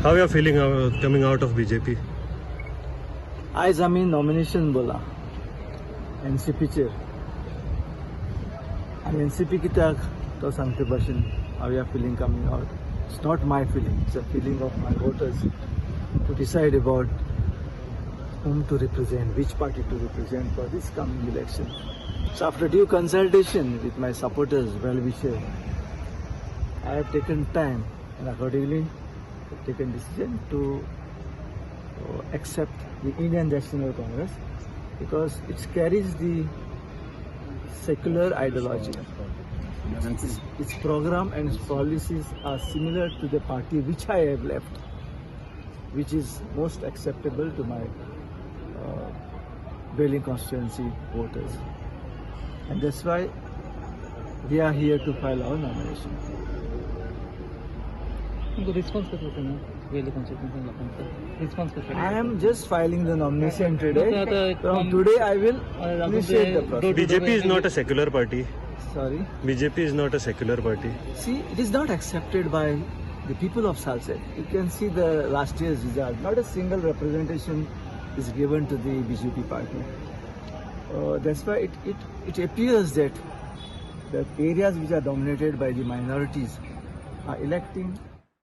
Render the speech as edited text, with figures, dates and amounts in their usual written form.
How you are feeling coming out of BJP? आज आम्ही nomination बोला एनसीपीचेर आणि एनसीपी कित्याक तो सांगते भाशेन हाव या feeling coming out. It's not my feeling, it's a feeling of my voters to decide about whom to represent, which party to represent for this coming election. So after due consultation with my supporters, well-wishers, I have taken time and accordingly taken decision to accept the Indian National Congress because it carries the secular ideology. Its program and its policies are similar to the party which I have left, which is most acceptable to my Belling constituency voters. And that's why we are here to file our nomination. I am just filing the nomination today. From today I will initiate the process. BJP is not a secular party. Sorry? BJP is not a secular party. See, it is not accepted by the people of Salcete. You can see the last year's result. Not a single representation is given to the BJP party. That's why it appears that the areas which are dominated by the minorities are electing